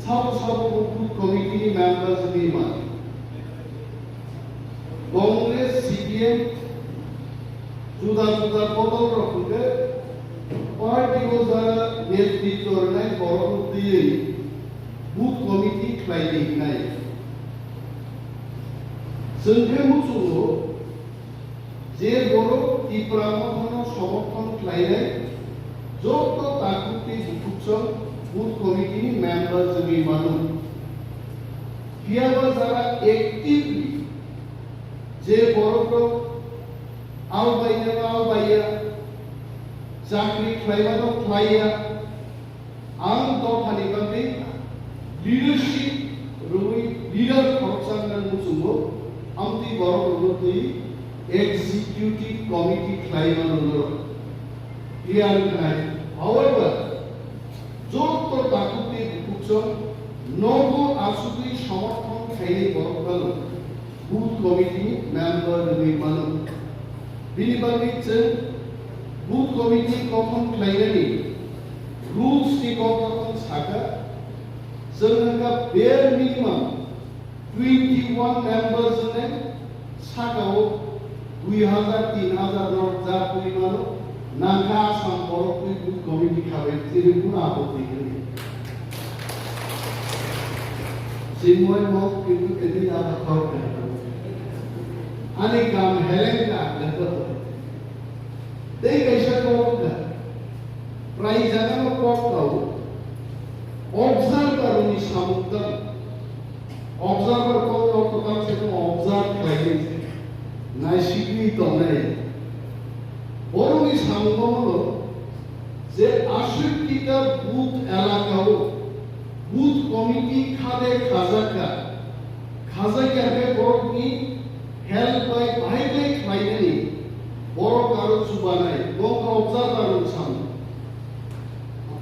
Sub committee members Biman, Congress, CPM, Juda Kotor Rokude, party was a net organized for the Boot Committee Climbing Night. Sunday যে বড় তীব্রামধন সমর্থন ক্লাইনে যত তাকুতি উৎসব booth committee members বিমানু কিয়াবা যারা actively যে বড় আলবাইয়া চাকরি ক্লাইবানো ক্লাইয়া আং দফানি বাদে লিডারশিপ রুই লিডার খরচাঙ্গান মুসুমো আমতি বড় রুতি Executive Committee Climate However, Joto Takuti Putson, Nogo Asuti Shorthon Kaili Borkal, Booth Committee member Manu. Bilibalitze, Booth Committee Common Climate, Rules Tikokon Saka, Zernaga bare minimum 21 members in them, Sakao. 2000-3000 note যা পরিমাণ নাঙ্গা সম্পর্ক committee খাবে এরকম আপত্তি নেই সিময় মত কিন্তু এদিন আবার খাওয়া अनेक काम हेलेन का लगभग दे कैसा कोगा प्राइस जाना में कोग काउ ऑब्जर्व करूनी समुद्र ऑब्जर्वर को काम से तो ऑब्जर्व करेंगे না স্বীকৃত নেই বরং এই সংগঠন হলো যে ৬৮টা বুথ এলাকাও বুথ কমিটি খাদে খাজাকাকে বড়নি হেল্প বাই ভাইবে খাইনি বড় কারো সুবা নাই বড় অবজারভার সামনে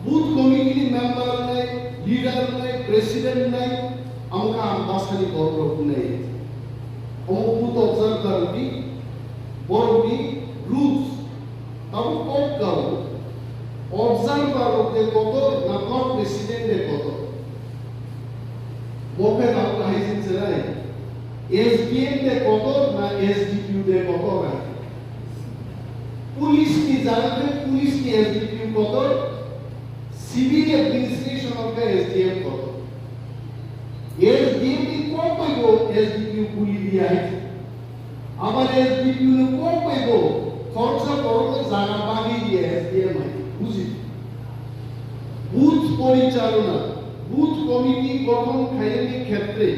বুথ কমিটি মেম্বার নাই লিডার নাই প্রেসিডেন্ট নাই আমরা আম্বাসানি বড় নাই Ombuд observer di, bordi rules. Tahu kau kau observer de koto, na kau president de koto. Bope tahu kahit sincerai. SDM de koto, na SDQ de koto kan. Police ki jalan police ki SDQ koto, civil administration of the SDM koto. SDM की कौन कोई वो SDQ पूरी दिया है हमारे SDQ ने कौन कोई वो खर्चा करो तो जाना बागी दिया है SDM है बुझी बूथ परिचालना बूथ कमिटी गठन खाइने क्षेत्रे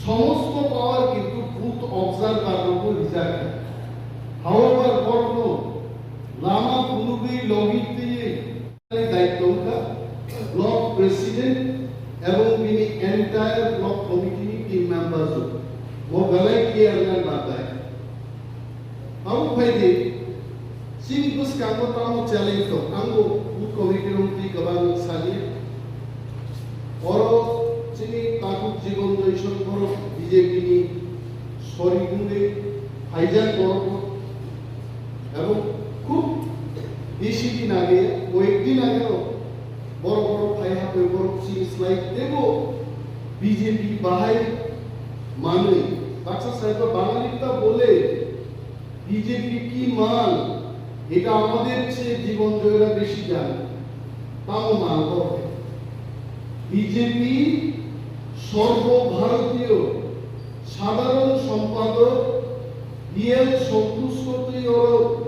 समस्त पावर किंतु बूथ ऑब्जर्वर को रिजर्व है हाउएवर बर्नो लामा पुनुबी लोहित दायित्व का ब्लॉक प्रेसिडेंट এবং তিনি entire block committee team members वो गलत किया अगर बात है हम फायदे सिंह कुछ कामों तामों चैलेंज तो अंगो बुथ कमिटी रुंती कबान सालिए और सिंह ताकुत जीवन दर्शन करो बीजेपी नी सॉरी गुंडे हाईजैक करो এবং খুব বেশি দিন আগে কয়েকদিন আগেও বড় বড় ফাইহা পেপার সিরিজ লাইক দেবো বিজেপি বাহাই মানে ডাক্তার সাহেব বাঙালিটা বলে বিজেপি কি মান এটা আমাদের চেয়ে জীবন জয়েরা বেশি জানে তাও মান করে বিজেপি সর্বভারতীয় সাধারণ সম্পাদক বিএল সন্তুষ্টতি ও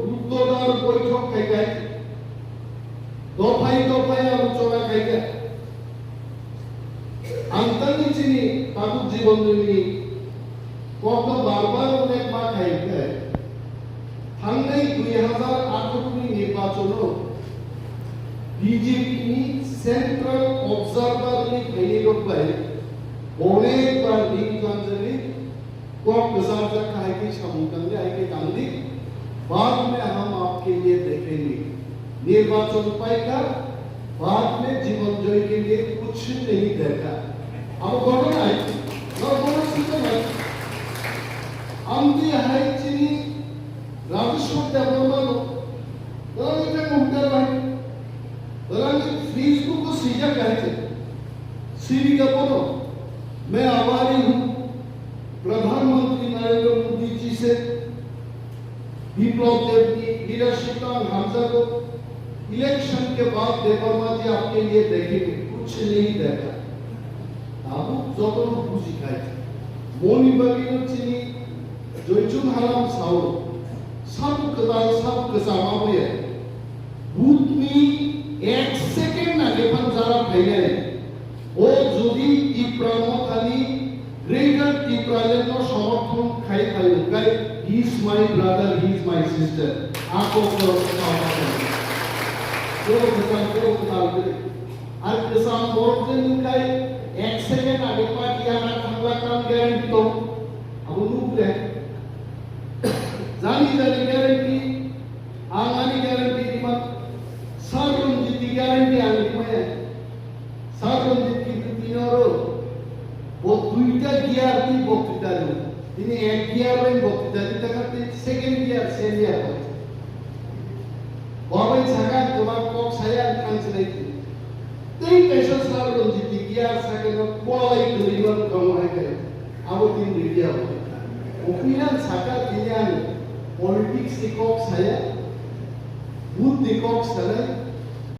রুদ্রদার বৈঠক থেকে দফায় আলোচনা খাইতে আন্তর্জাতিক তাকুত জীবন জমি কত বারবার অনেক বার খাইতে থাঙ্গাই 2018 নির্বাচন বিজেপি সেন্ট্রাল অবজারভার নি খাইয়ে রবাই অনেকবার নির্বাচনে কত গজার খাইকে সামুকাঙ্গে আইকে কান্দি बाद में हम आपके लिए देखेंगे निर्वाचन पाएगा बाद में जीवन जय के लिए कुछ नहीं देखा अब घटना है ना बड़ा सिस्टम है आमदी है चीनी राजस्व डेवलपमेंट तो ये मुद्दा है फ्रीज को सीधा कहते सीधी का बोलो मैं आभारी हूँ प्रधानमंत्री नरेंद्र मोदी जी से विप्लव देव की लीडरशिप का हमजा को इलेक्शन के बाद देवर्मा जी आपके लिए देखेंगे कुछ नहीं देखा अब जो बुझी खाए मोनी बगी चिनी जयचुन हालाम साओ सब कदाल सब कसामा हुए भूतनी एक सेकेंड आगे पंजारा फैले ओ जोदी टिप्रानो खाली ग्रेटर टिप्रालेनो समर्थन खाई खाई उनकाई he is my brother he is my sister आपको को कसाम আর কসাম বলছেন উনকাই এক সেকেন্ড আগে পার্টি আমরা খাওয়া কাম গ্যারান্টি তো আবু নুকলে জানি গ্যারান্টি আঙানি গ্যারান্টি দিমা সারুন জিতি গ্যারান্টি আমি কয়ে সারুন জিতি দিনরো ও দুইটা গিয়ার দি বক্তৃতা দিল তিনি এক গিয়ার ওই বক্তৃতা দিতে করতে সেকেন্ড গিয়ার সেলিয়ার হয় বাবাই ছাকা তোমার cock সায়ার কাঞ্চনাই Ting pesos lalu jadi dia sakit kualai tujuan kamu ada. Aku tinggal dia. Opinion sakit dia politik sikap saya, bud sikap saya.